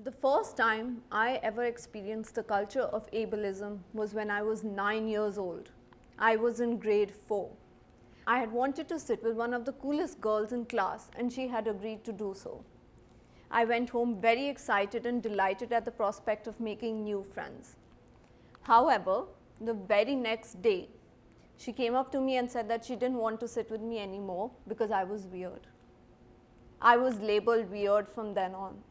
The first time I ever experienced the culture of ableism was when I was 9 years old. I was in grade 4. I had wanted to sit with one of the coolest girls in class and she had agreed to do so. I went home very excited and delighted at the prospect of making new friends. However, the very next day, she came up to me and said that she didn't want to sit with me anymore because I was weird. I was labeled weird from then on.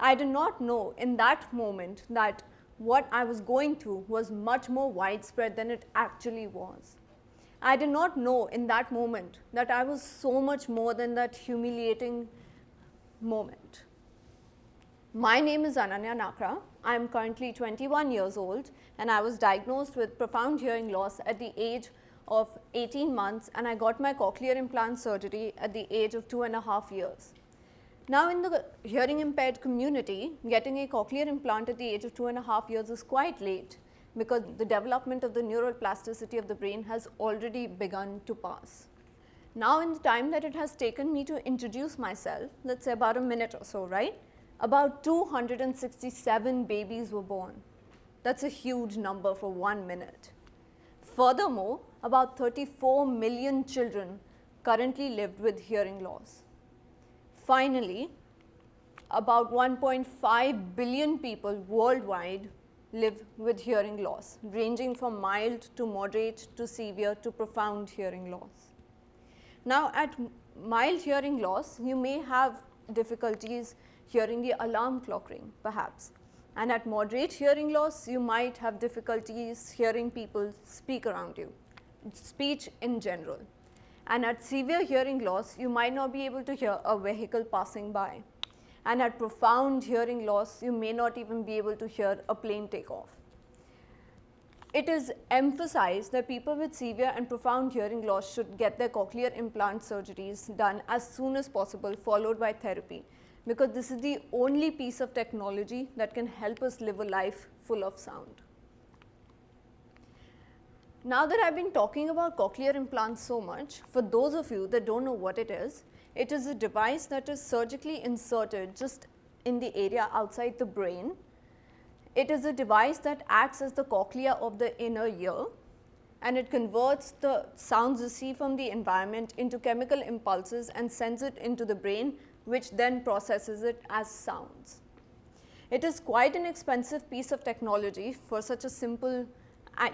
I did not know in that moment that what I was going through was much more widespread than it actually was. I did not know in that moment that I was so much more than that humiliating moment. My name is Ananya Nakra. I am currently 21 years old and I was diagnosed with profound hearing loss at the age of 18 months and I got my cochlear implant surgery at the age of 2.5 years. Now in the hearing impaired community, getting a cochlear implant at the age of 2.5 years is quite late because the development of the neural plasticity of the brain has already begun to pass. Now in the time that it has taken me to introduce myself, let's say about a minute or so, right? About 267 babies were born. That's a huge number for 1 minute. Furthermore, about 34 million children currently live with hearing loss. Finally, about 1.5 billion people worldwide live with hearing loss, ranging from mild to moderate to severe to profound hearing loss. Now, at mild hearing loss, you may have difficulties hearing the alarm clock ring, perhaps. And at moderate hearing loss, you might have difficulties hearing people speak around you, speech in general. And at severe hearing loss, you might not be able to hear a vehicle passing by. And at profound hearing loss, you may not even be able to hear a plane take off. It is emphasized that people with severe and profound hearing loss should get their cochlear implant surgeries done as soon as possible, followed by therapy, because this is the only piece of technology that can help us live a life full of sound. Now that I've been talking about cochlear implants so much, for those of you that don't know what it is a device that is surgically inserted just in the area outside the brain. It is a device that acts as the cochlea of the inner ear and it converts the sounds received from the environment into chemical impulses and sends it into the brain, which then processes it as sounds. It is quite an expensive piece of technology for such a simple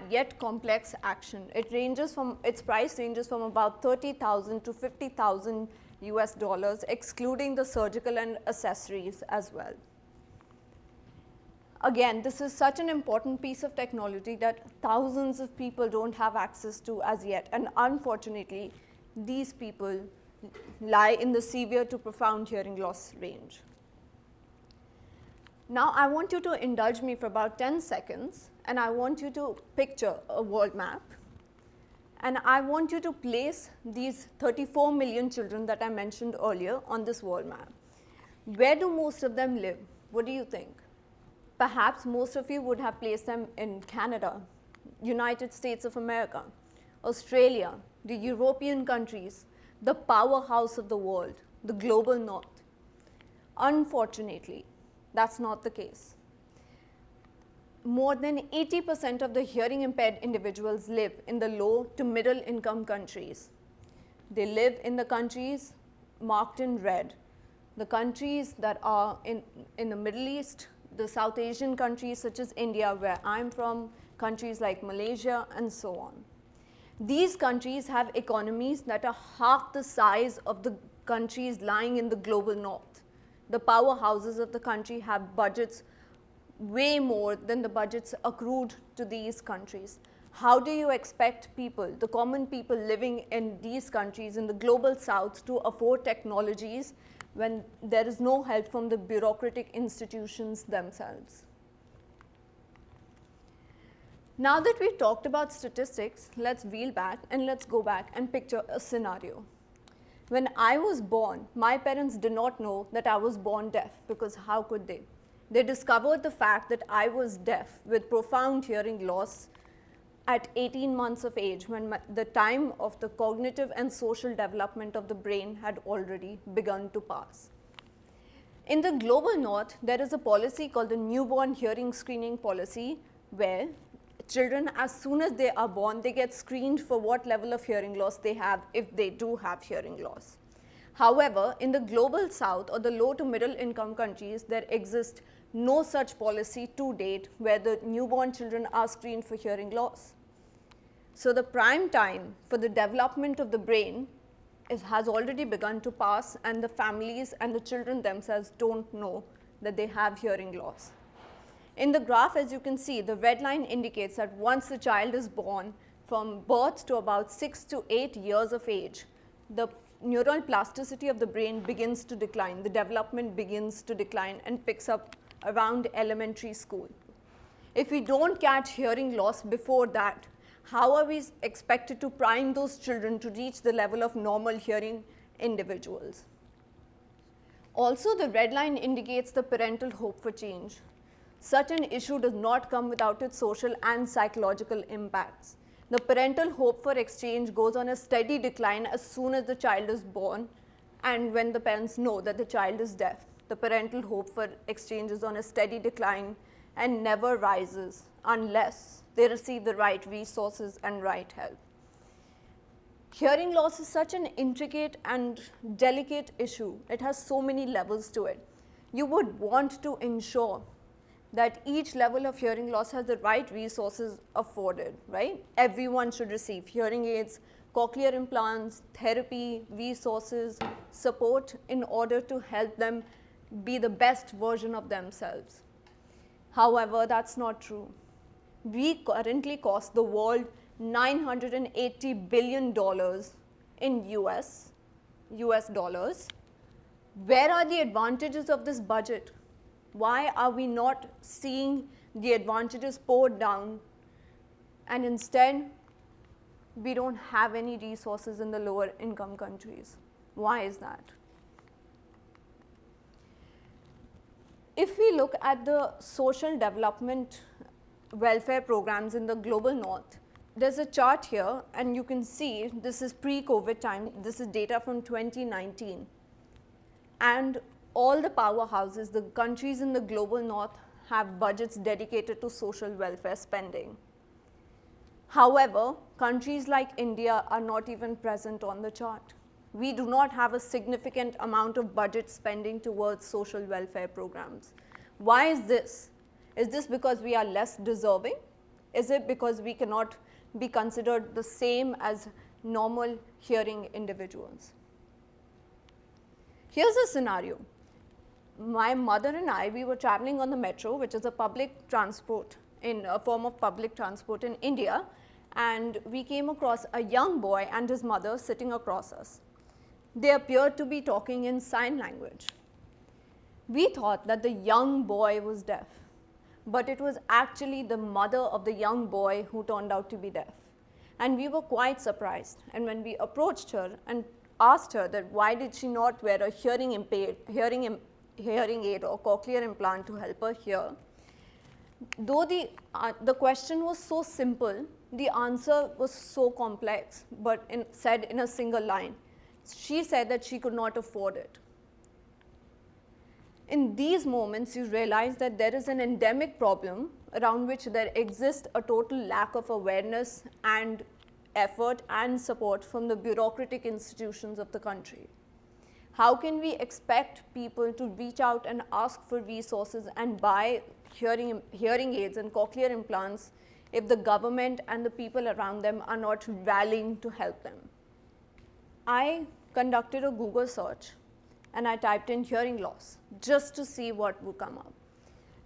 yet complex action. Its price ranges from about $30,000 to $50,000 US, excluding the surgical and accessories as well. Again, this is such an important piece of technology that thousands of people don't have access to as yet, and unfortunately, these people lie in the severe to profound hearing loss range. Now, I want you to indulge me for about 10 seconds and I want you to picture a world map and I want you to place these 34 million children that I mentioned earlier on this world map. Where do most of them live? What do you think? Perhaps most of you would have placed them in Canada, United States of America, Australia, the European countries, the powerhouse of the world, the global north. Unfortunately, that's not the case. More than 80% of the hearing impaired individuals live in the low to middle income countries. They live in the countries marked in red, the countries that are in the Middle East, the South Asian countries such as India, where I'm from, countries like Malaysia, and so on. These countries have economies that are half the size of the countries lying in the global north. The powerhouses of the country have budgets way more than the budgets accrued to these countries. How do you expect people, the common people living in these countries in the global south, to afford technologies when there is no help from the bureaucratic institutions themselves? Now that we've talked about statistics, let's wheel back and let's go back and picture a scenario. When I was born, my parents did not know that I was born deaf, because how could they? They discovered the fact that I was deaf with profound hearing loss at 18 months of age, when the time of the cognitive and social development of the brain had already begun to pass. In the global north, there is a policy called the newborn hearing screening policy, where children, as soon as they are born, they get screened for what level of hearing loss they have if they do have hearing loss. However, in the global south or the low to middle income countries, there exists no such policy to date where the newborn children are screened for hearing loss. So the prime time for the development of the brain has already begun to pass, and the families and the children themselves don't know that they have hearing loss. In the graph, as you can see, the red line indicates that once the child is born, from birth to about 6 to 8 years of age, the neural plasticity of the brain begins to decline, the development begins to decline and picks up around elementary school. If we don't catch hearing loss before that, how are we expected to prime those children to reach the level of normal hearing individuals? Also, the red line indicates the parental hope for change. Such an issue does not come without its social and psychological impacts. The parental hope for exchange goes on a steady decline as soon as the child is born and when the parents know that the child is deaf. The parental hope for exchange is on a steady decline and never rises unless they receive the right resources and right help. Hearing loss is such an intricate and delicate issue. It has so many levels to it. You would want to ensure that each level of hearing loss has the right resources afforded, right? Everyone should receive hearing aids, cochlear implants, therapy, resources, support in order to help them be the best version of themselves. However, that's not true. We currently cost the world $980 billion in US dollars. Where are the advantages of this budget? Why are we not seeing the advantages poured down, and instead we don't have any resources in the lower income countries? Why is that? If we look at the social development welfare programs in the global north, there's a chart here and you can see this is pre-COVID time, this is data from 2019, and all the powerhouses, the countries in the global north, have budgets dedicated to social welfare spending. However, countries like India are not even present on the chart. We do not have a significant amount of budget spending towards social welfare programs. Why is this? Is this because we are less deserving? Is it because we cannot be considered the same as normal hearing individuals? Here's a scenario. My mother and I, we were traveling on the metro, which is a public transport, in a form of public transport in India, and we came across a young boy and his mother sitting across us. They appeared to be talking in sign language. We thought that the young boy was deaf, but it was actually the mother of the young boy who turned out to be deaf. And we were quite surprised. And when we approached her and asked her that why did she not wear a hearing aid or cochlear implant to help her hear, though the question was so simple, the answer was so complex, but said in a single line. She said that she could not afford it. In these moments, you realize that there is an endemic problem around which there exists a total lack of awareness and effort and support from the bureaucratic institutions of the country. How can we expect people to reach out and ask for resources and buy hearing aids and cochlear implants if the government and the people around them are not rallying to help them? I conducted a Google search and I typed in hearing loss just to see what would come up.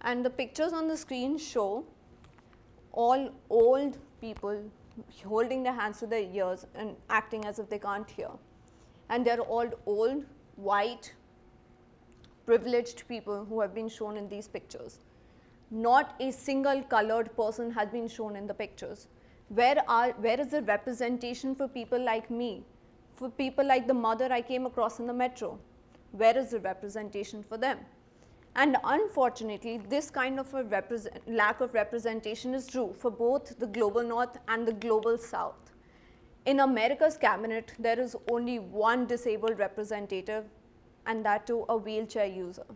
And the pictures on the screen show all old people holding their hands to their ears and acting as if they can't hear. And they're all old, white, privileged people who have been shown in these pictures. Not a single colored person has been shown in the pictures. Where is the representation for people like me? For people like the mother I came across in the metro? Where is the representation for them? And unfortunately, this kind of a lack of representation is true for both the global north and the global south. In America's cabinet, there is only one disabled representative, and that too a wheelchair user.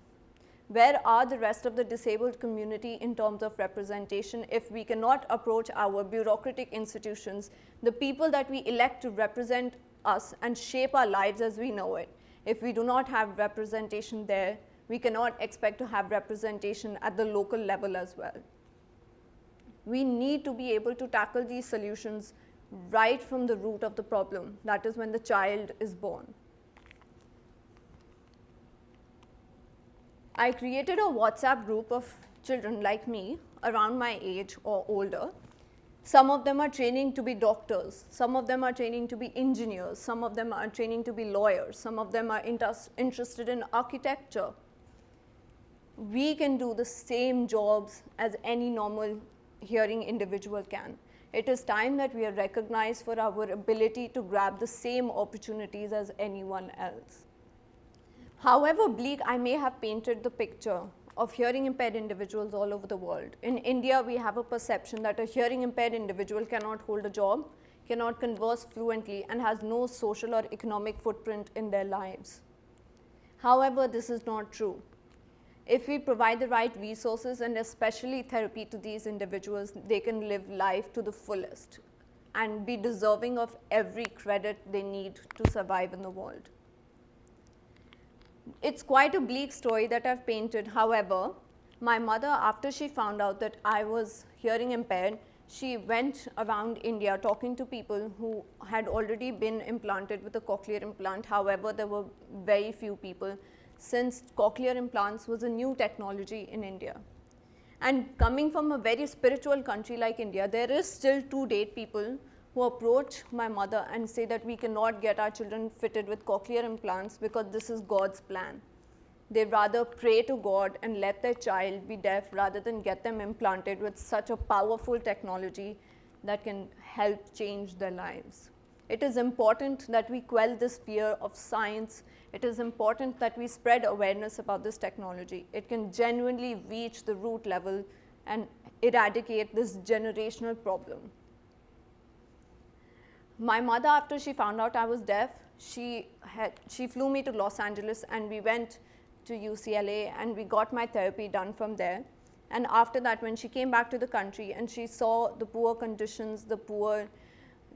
Where are the rest of the disabled community in terms of representation if we cannot approach our bureaucratic institutions, the people that we elect to represent us and shape our lives as we know it? If we do not have representation there, we cannot expect to have representation at the local level as well. We need to be able to tackle these solutions right from the root of the problem, that is when the child is born. I created a WhatsApp group of children like me, around my age or older. Some of them are training to be doctors, some of them are training to be engineers, some of them are training to be lawyers, some of them are interested in architecture. We can do the same jobs as any normal hearing individual can. It is time that we are recognized for our ability to grab the same opportunities as anyone else. However bleak I may have painted the picture of hearing impaired individuals all over the world, in India we have a perception that a hearing impaired individual cannot hold a job, cannot converse fluently, and has no social or economic footprint in their lives. However, this is not true. If we provide the right resources and especially therapy to these individuals, they can live life to the fullest and be deserving of every credit they need to survive in the world. It's quite a bleak story that I've painted. However, my mother, after she found out that I was hearing impaired, she went around India talking to people who had already been implanted with a cochlear implant. However, there were very few people, since cochlear implants was a new technology in India. And coming from a very spiritual country like India, there is still to date people who approach my mother and say that we cannot get our children fitted with cochlear implants because this is God's plan. They rather pray to God and let their child be deaf rather than get them implanted with such a powerful technology that can help change their lives. It is important that we quell this fear of science. It is important that we spread awareness about this technology. It can genuinely reach the root level and eradicate this generational problem. My mother, after she found out I was deaf, she flew me to Los Angeles and we went to UCLA and we got my therapy done from there. And after that, when she came back to the country and she saw the poor conditions, the poor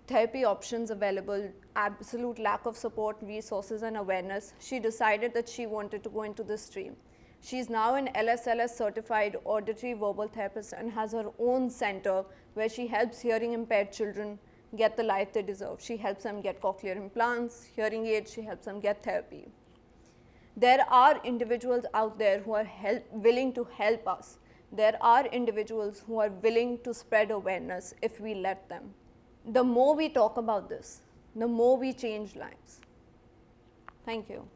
therapy options available, absolute lack of support, resources and awareness, she decided that she wanted to go into this stream. She's now an LSLS certified auditory verbal therapist and has her own center where she helps hearing impaired children get the life they deserve. She helps them get cochlear implants, hearing aids, she helps them get therapy. There are individuals out there who are willing to help us. There are individuals who are willing to spread awareness if we let them. The more we talk about this, the more we change lives. Thank you.